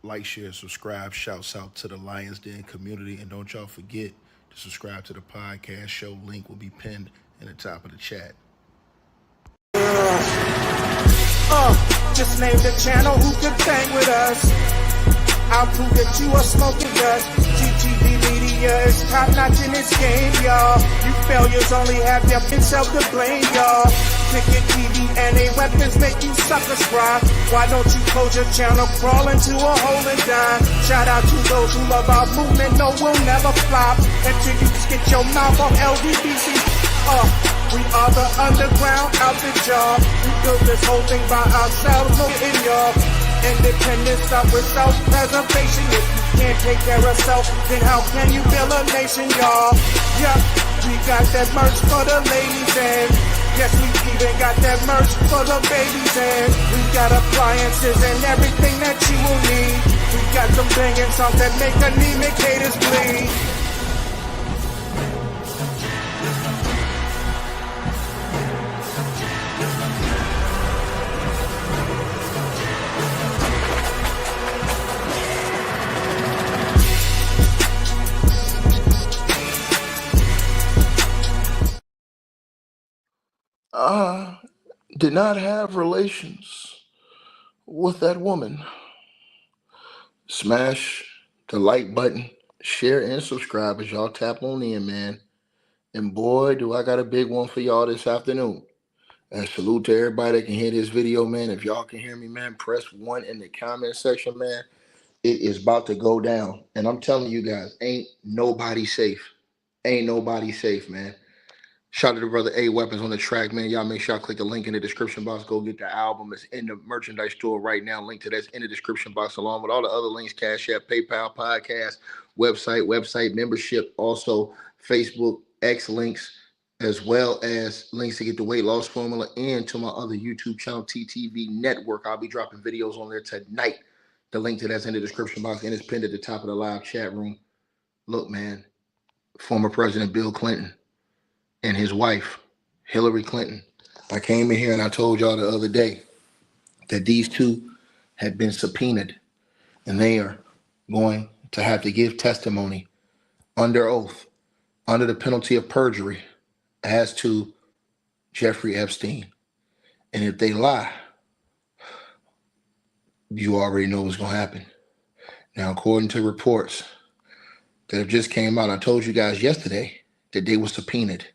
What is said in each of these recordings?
Like, share, subscribe. Shouts out to the Lions Den community. And don't y'all forget to subscribe to the podcast show. Link will be pinned in the top of the chat. Just name the channel who could bang with us. I'll prove that you are smoking dust. GTV Media is top notch in this game, y'all. You failures only have your self to blame, y'all. Cricket TV and a weapons make you suckers cry. Why don't you close your channel, crawl into a hole and die? Shout out to those who love our movement, no, we'll never flop until you get your mouth on LDBC. We are the underground outfit, y'all. We built this whole thing by ourselves, no in y'all. Independence start with self-preservation. If you can't take care of self, then how can you build a nation, y'all? Yeah, we got that merch for the ladies and yes, we even got that merch for the babies and we got appliances and everything that you will need. We got some banging songs that make anemic haters bleed. Did not have relations with that woman. Smash the like button, share and subscribe as y'all tap on in, man. And boy, do I got a big one for y'all this afternoon. And salute to everybody that can hear this video, man. If y'all can hear me, man, press 1 in the comment section, man. It is about to go down. And I'm telling you guys, ain't nobody safe. Ain't nobody safe, man. Shout out to brother A Weapons on the track, man. Y'all make sure y'all click the link in the description box. Go get the album. It's in the merchandise store right now. Link to that's in the description box, along with all the other links: Cash App, PayPal, podcast, website membership, also Facebook, X links, as well as links to get the weight loss formula and to my other YouTube channel, TTV Network. I'll be dropping videos on there tonight. The link to that's in the description box, and it's pinned at the top of the live chat room. Look, man, former President Bill Clinton and his wife, Hillary Clinton. I came in here and I told y'all the other day that these two had been subpoenaed and they are going to have to give testimony under oath, under the penalty of perjury, as to Jeffrey Epstein. And if they lie, you already know what's going to happen. Now, according to reports that have just came out, I told you guys yesterday that they were subpoenaed.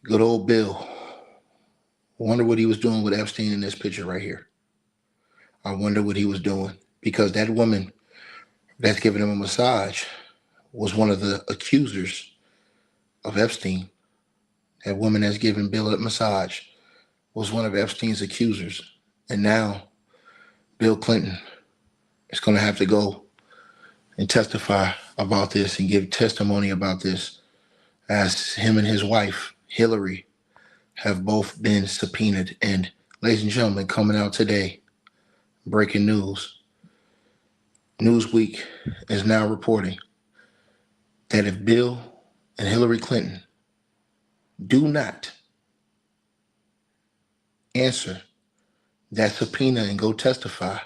Good old Bill. I wonder what he was doing with Epstein in this picture right here. I wonder what he was doing, because that woman that's giving him a massage was one of the accusers of Epstein. That woman that's giving Bill a massage was one of Epstein's accusers. And now Bill Clinton is going to have to go and testify about this and give testimony about this, as him and his wife, Hillary, have both been subpoenaed. And ladies and gentlemen, coming out today, breaking news. Newsweek is now reporting that if Bill and Hillary Clinton do not answer that subpoena and go testify,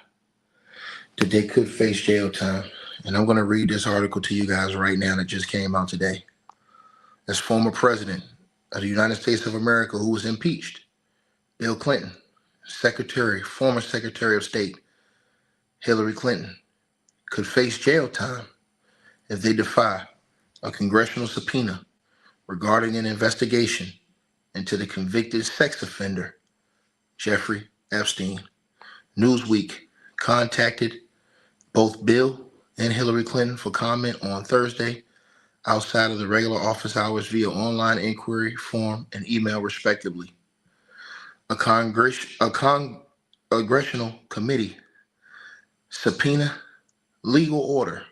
that they could face jail time. And I'm going to read this article to you guys right now that just came out today. As former president of the United States of America who was impeached, Bill Clinton, former Secretary of State Hillary Clinton, could face jail time if they defy a congressional subpoena regarding an investigation into the convicted sex offender Jeffrey Epstein. Newsweek contacted both Bill and Hillary Clinton for comment on Thursday outside of the regular office hours via online inquiry form and email, respectively. A congressional committee subpoena legal order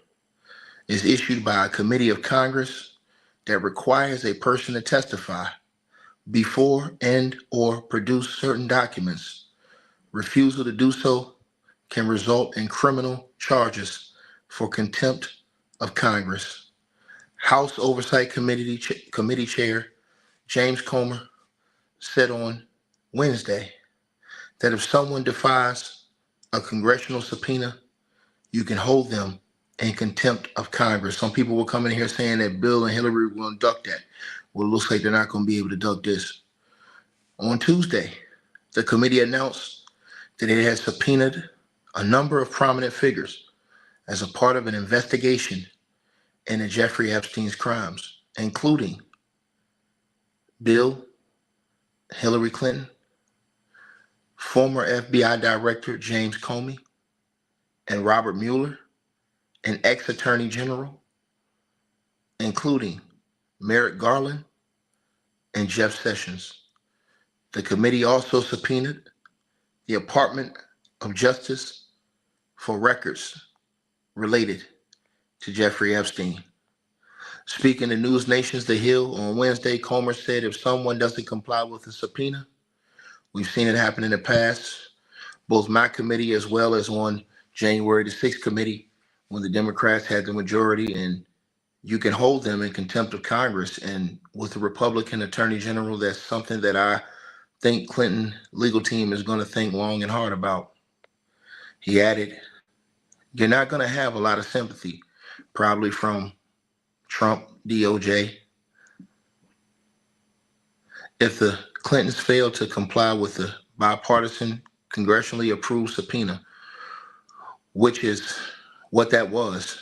is issued by a committee of Congress that requires a person to testify before and or produce certain documents. Refusal to do so can result in criminal charges for contempt of Congress. House Oversight Committee Chair James Comer said on Wednesday that if someone defies a congressional subpoena, you can hold them in contempt of Congress. Some people will come in here saying that Bill and Hillary will induct that. Well, it looks like they're not going to be able to duck this. On Tuesday, the committee announced that it had subpoenaed a number of prominent figures as a part of an investigation into Jeffrey Epstein's crimes, including Bill, Hillary Clinton, former FBI Director James Comey, and Robert Mueller, and ex-attorney general, including Merrick Garland and Jeff Sessions. The committee also subpoenaed the Department of Justice for records related to Jeffrey Epstein. Speaking to News Nation's The Hill on Wednesday, Comer said if someone doesn't comply with the subpoena, we've seen it happen in the past, both my committee as well as on January the 6th committee when the Democrats had the majority, and you can hold them in contempt of Congress. And with the Republican Attorney General, that's something that I think Clinton legal team is going to think long and hard about. He added, you're not going to have a lot of sympathy, probably from Trump, DOJ. If the Clintons fail to comply with the bipartisan congressionally approved subpoena, which is what that was,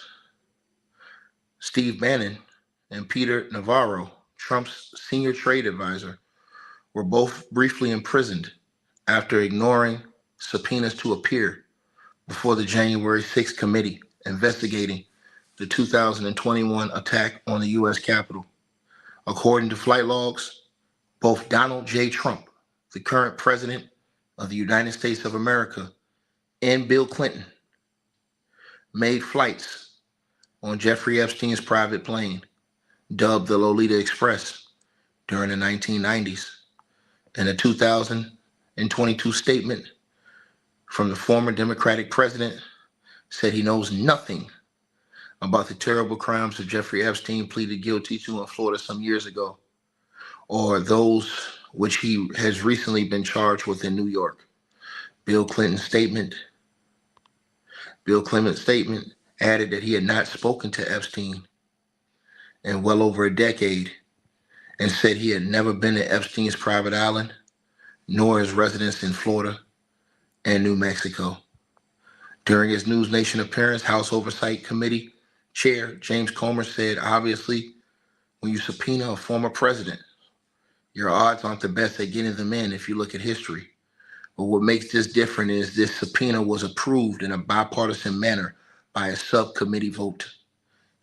Steve Bannon and Peter Navarro, Trump's senior trade advisor, were both briefly imprisoned after ignoring subpoenas to appear before the January 6th committee investigating the 2021 attack on the U.S. Capitol. According to flight logs, both Donald J. Trump, the current president of the United States of America, and Bill Clinton made flights on Jeffrey Epstein's private plane, dubbed the Lolita Express, during the 1990s. In a 2022 statement from the former Democratic president, said he knows nothing about the terrible crimes that Jeffrey Epstein pleaded guilty to in Florida some years ago, or those which he has recently been charged with in New York. Bill Clinton's statement added that he had not spoken to Epstein in well over a decade and said he had never been to Epstein's private island, nor his residence in Florida and New Mexico. During his News Nation appearance, House Oversight Committee Chair James Comer said, obviously, when you subpoena a former president, your odds aren't the best at getting them in if you look at history. But what makes this different is this subpoena was approved in a bipartisan manner by a subcommittee vote.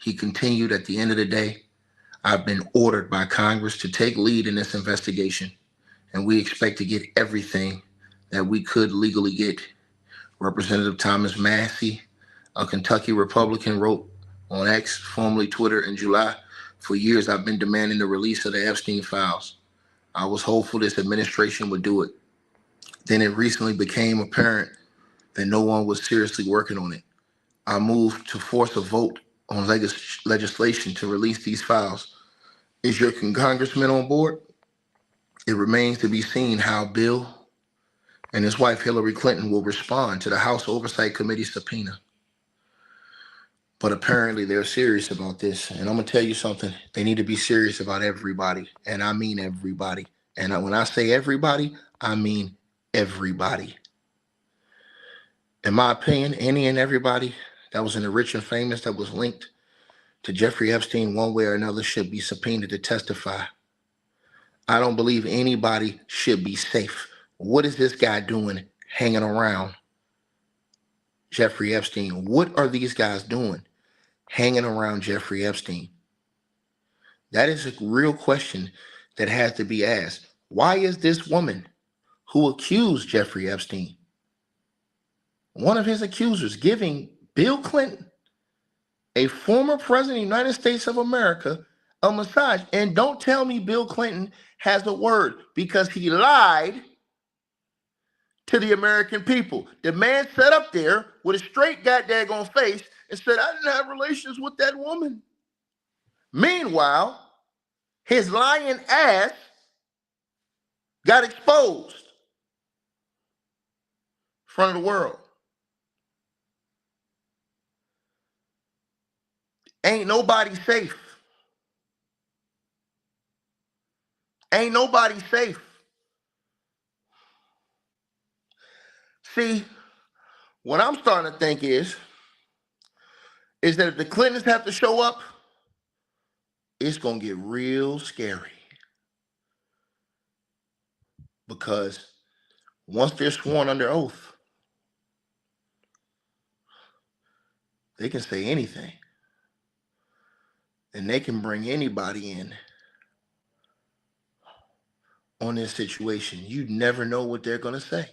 He continued, at the end of the day, I've been ordered by Congress to take lead in this investigation, and we expect to get everything that we could legally get. Representative Thomas Massey, a Kentucky Republican, wrote on X, formerly Twitter, in July, for years I've been demanding the release of the Epstein files. I was hopeful this administration would do it. Then it recently became apparent that no one was seriously working on it. I moved to force a vote on legislation to release these files. Is your congressman on board? It remains to be seen how Bill and his wife Hillary Clinton will respond to the House Oversight Committee subpoena. But apparently they're serious about this. And I'm going to tell you something. They need to be serious about everybody. And I mean everybody. And when I say everybody, I mean everybody. In my opinion, any and everybody that was in the rich and famous that was linked to Jeffrey Epstein one way or another should be subpoenaed to testify. I don't believe anybody should be safe. What is this guy doing hanging around Jeffrey Epstein? What are these guys doing hanging around Jeffrey Epstein? That is a real question that has to be asked. Why is this woman who accused Jeffrey Epstein, one of his accusers, giving Bill Clinton, a former president of the United States of America, a massage? And don't tell me Bill Clinton has a word, because he lied to the American people. The man sat up there with a straight goddamn face and said, I didn't have relations with that woman. Meanwhile, his lying ass got exposed in front of the world. Ain't nobody safe. Ain't nobody safe. See, what I'm starting to think is that if the Clintons have to show up, it's going to get real scary. Because once they're sworn under oath, they can say anything. And they can bring anybody in on this situation. You never know what they're going to say.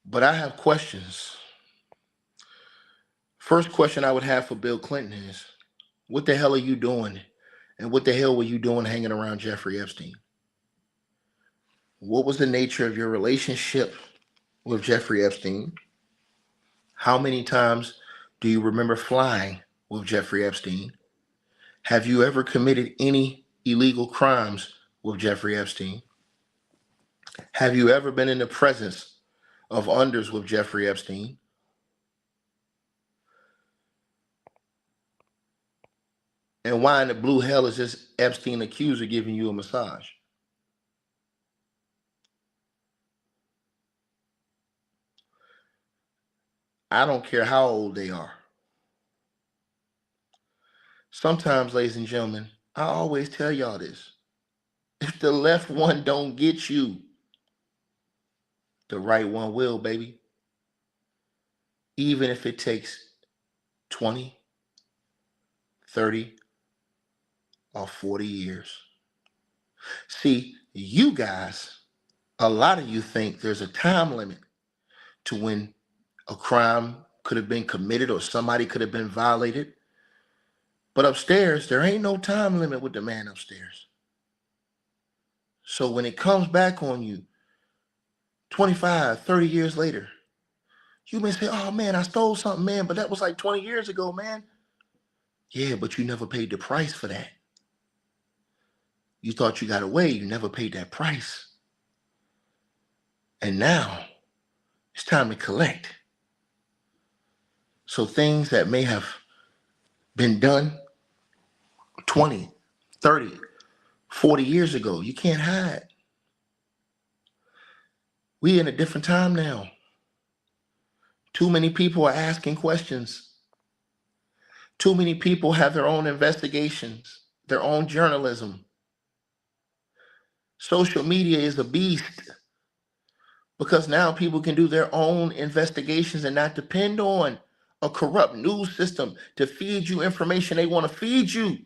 But I have questions. First question I would have for Bill Clinton is, what the hell are you doing? And what the hell were you doing hanging around Jeffrey Epstein? What was the nature of your relationship with Jeffrey Epstein? How many times do you remember flying with Jeffrey Epstein? Have you ever committed any illegal crimes with Jeffrey Epstein? Have you ever been in the presence of unders with Jeffrey Epstein? And why in the blue hell is this Epstein accuser giving you a massage? I don't care how old they are. Sometimes, ladies and gentlemen, I always tell y'all this. If the left one don't get you, the right one will, baby. Even if it takes 20, 30, or 40 years. See, you guys, a lot of you think there's a time limit to when a crime could have been committed or somebody could have been violated. But upstairs, there ain't no time limit with the man upstairs. So when it comes back on you 25, 30 years later, you may say, oh man, I stole something, man, but that was like 20 years ago, man. Yeah, but you never paid the price for that. You thought you got away, you never paid that price. And now it's time to collect. So things that may have been done 20, 30, 40 years ago, you can't hide. We in a different time now. Too many people are asking questions. Too many people have their own investigations, their own journalism. Social media is a beast because now people can do their own investigations and not depend on a corrupt news system to feed you information they want to feed you.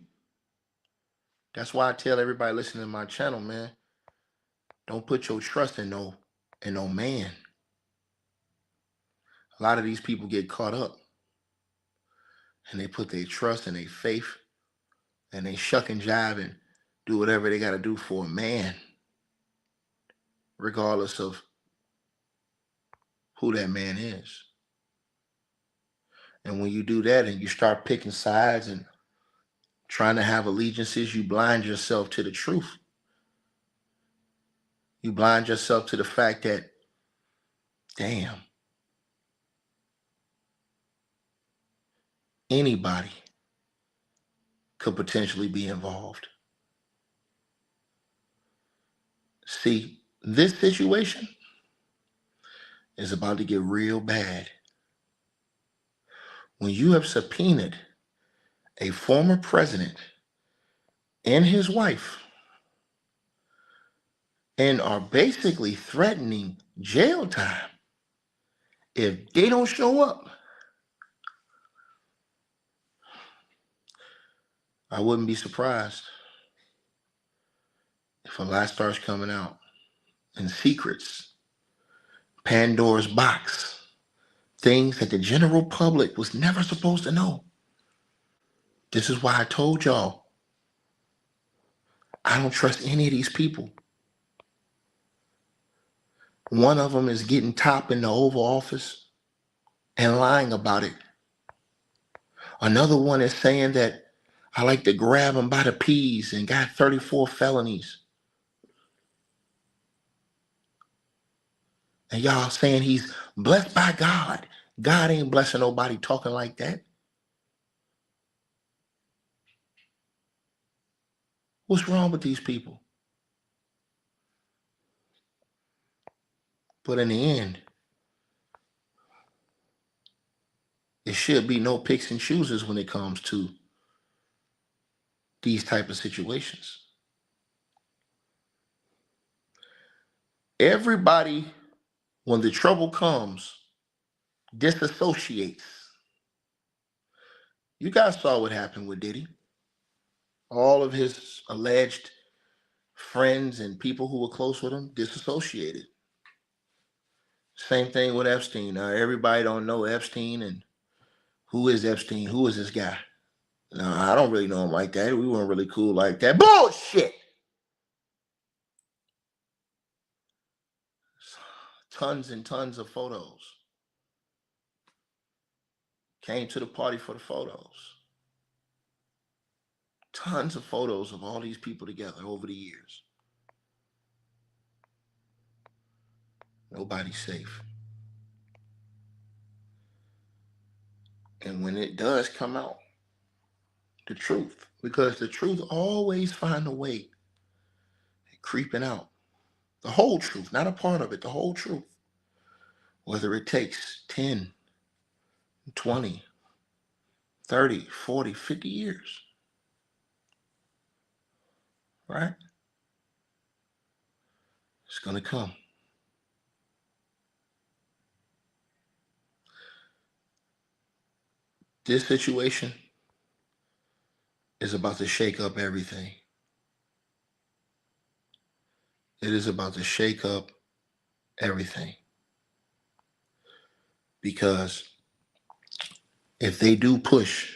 That's why I tell everybody listening to my channel, man, don't put your trust in no man. A lot of these people get caught up and they put their trust and their faith and they shuck and jive and do whatever they got to do for a man, regardless of who that man is. And when you do that and you start picking sides and trying to have allegiances, you blind yourself to the truth. You blind yourself to the fact that, damn, anybody could potentially be involved. See, this situation is about to get real bad. When you have subpoenaed a former president and his wife and are basically threatening jail time if they don't show up, I wouldn't be surprised if a lot starts coming out and secrets, Pandora's box, things that the general public was never supposed to know. This is why I told y'all, I don't trust any of these people. One of them is getting top in the Oval Office and lying about it. Another one is saying that I like to grab him by the peas and got 34 felonies. And y'all saying he's blessed by God God ain't blessing nobody talking like that. What's wrong with these people? But in the end, it should be no picks and chooses when it comes to these type of situations. Everybody, when the trouble comes, disassociates. You guys saw what happened with Diddy. All of his alleged friends and people who were close with him disassociated. Same thing with Epstein. Now everybody don't know Epstein, and who is Epstein? Who is this guy? No, I don't really know him like that. We weren't really cool like that. Bullshit. Tons and tons of photos. Came to the party for the photos. Tons of photos of all these people together over the years. Nobody's safe. And when it does come out, the truth, because the truth always finds a way at creeping out. The whole truth, not a part of it, the whole truth. Whether it takes 10, 20, 30, 40, 50 years. Right? It's going to come. This situation is about to shake up everything. It is about to shake up everything. Because if they do push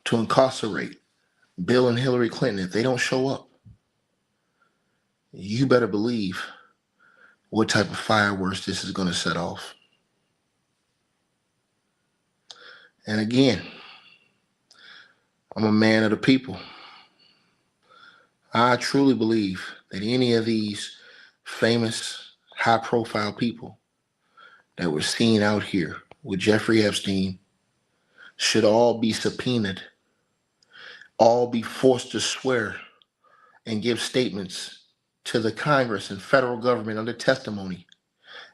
to incarcerate Bill and Hillary Clinton, if they don't show up, you better believe what type of fireworks this is going to set off. And again, I'm a man of the people. I truly believe that any of these famous, high-profile people that we're seeing out here with Jeffrey Epstein should all be subpoenaed, all be forced to swear and give statements to the Congress and federal government under testimony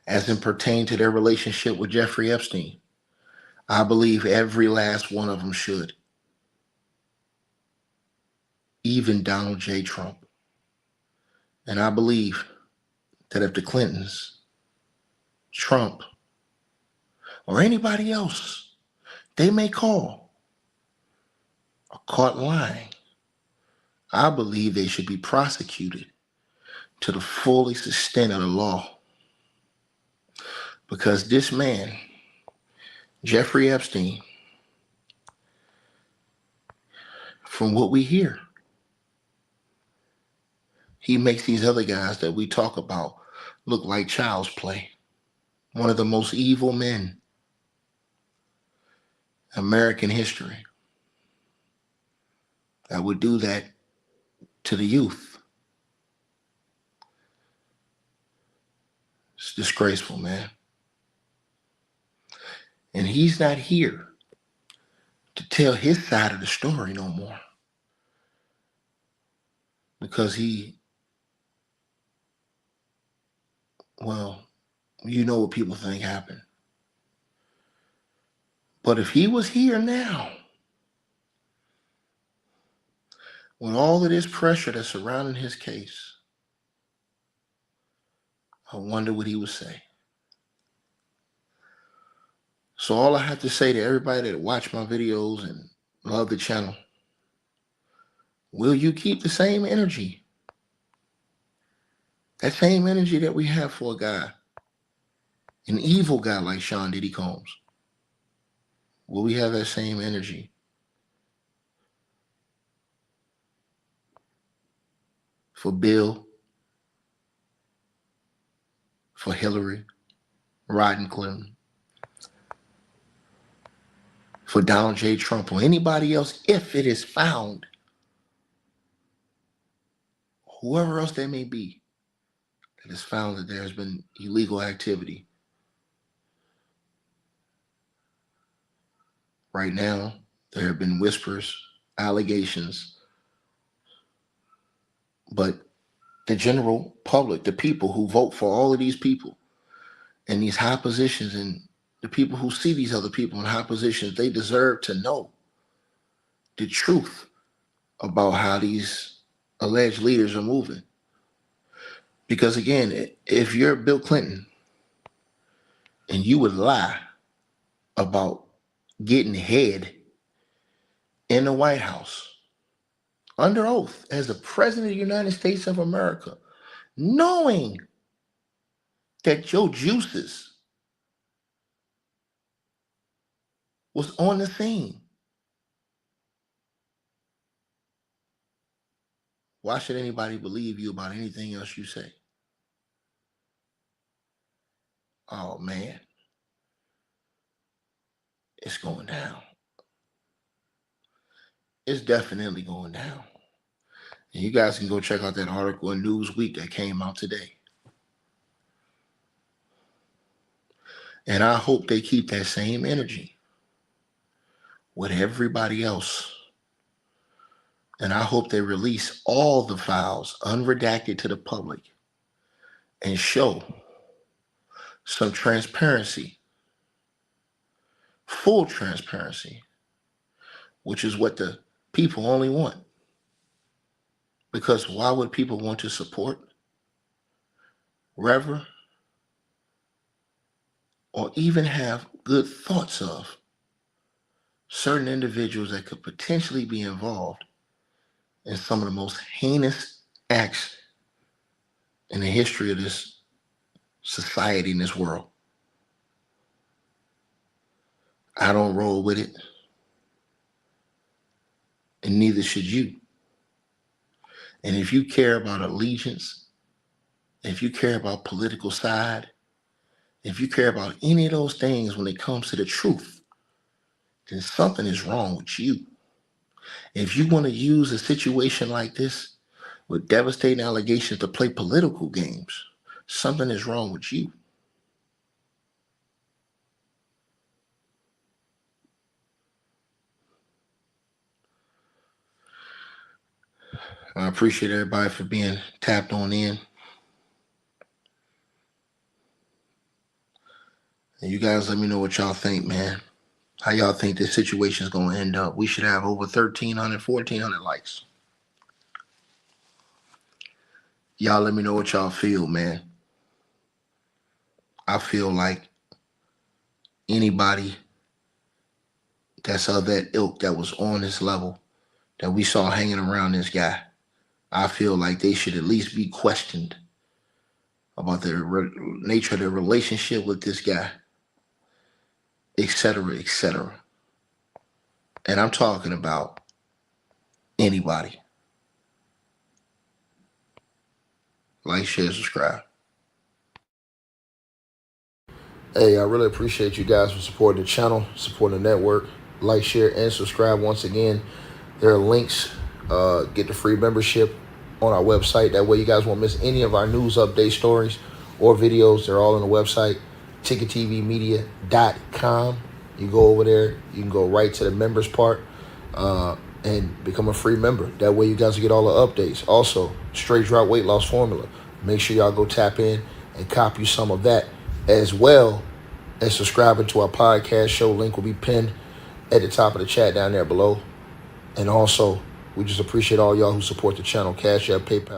as it pertains to their relationship with Jeffrey Epstein. I believe every last one of them should. Even Donald J. Trump. And I believe that if the Clintons, Trump, or anybody else they may call are caught lying, I believe they should be prosecuted to the fullest extent of the law. Because this man, Jeffrey Epstein, from what we hear, he makes these other guys that we talk about look like child's play. One of the most evil men in American history that would do that to the youth. It's disgraceful, man. And he's not here to tell his side of the story no more. Because well, you know what people think happened. But if he was here now, with all of this pressure that's surrounding his case, I wonder what he would say. So all I have to say to everybody that watch my videos and love the channel, will you keep the same energy? That same energy that we have for a guy, an evil guy like Sean Diddy Combs. Will we have that same energy for Bill, for Hillary, Rodney Clinton, for Donald J. Trump, or anybody else, if it is found, whoever else there may be, that is found that there has been illegal activity? Right now, there have been whispers, allegations, but the general public, the people who vote for all of these people in these high positions, and the people who see these other people in high positions, they deserve to know the truth about how these alleged leaders are moving. Because again, if you're Bill Clinton and you would lie about getting head in the White House under oath as the President of the United States of America, knowing that your juices was on the scene, why should anybody believe you about anything else you say? Oh man, it's going down. It's definitely going down. And you guys can go check out that article in Newsweek that came out today. And I hope they keep that same energy with everybody else. And I hope they release all the files unredacted to the public and show some transparency, full transparency, which is what the people only want. Because why would people want to support, rever, or even have good thoughts of certain individuals that could potentially be involved in some of the most heinous acts in the history of this society, in this world? I don't roll with it, and neither should you. And if you care about allegiance, if you care about political side, if you care about any of those things when it comes to the truth, then something is wrong with you. If you want to use a situation like this with devastating allegations to play political games, something is wrong with you. I appreciate everybody for being tapped on in. And you guys let me know what y'all think, man. How y'all think this situation is going to end up? We should have over 1,300, 1,400 likes. Y'all let me know what y'all feel, man. I feel like anybody that's of that ilk that was on this level that we saw hanging around this guy, I feel like they should at least be questioned about the nature of their relationship with this guy, etc., etc. And I'm talking about anybody. Like, share, subscribe. Hey, I really appreciate you guys for supporting the channel, supporting the network. Like, share, and subscribe. Once again, there are links. Get the free membership on our website. That way you guys won't miss any of our news update stories or videos. They're all on the website, ticketvmedia.com. You go over there, you can go right to the members part and become a free member. That way you guys will get all the updates. Also, straight drop weight loss formula. Make sure y'all go tap in and copy some of that, as well as subscribing to our podcast show. Link will be pinned at the top of the chat down there below. And also, we just appreciate all y'all who support the channel. Cash App, PayPal.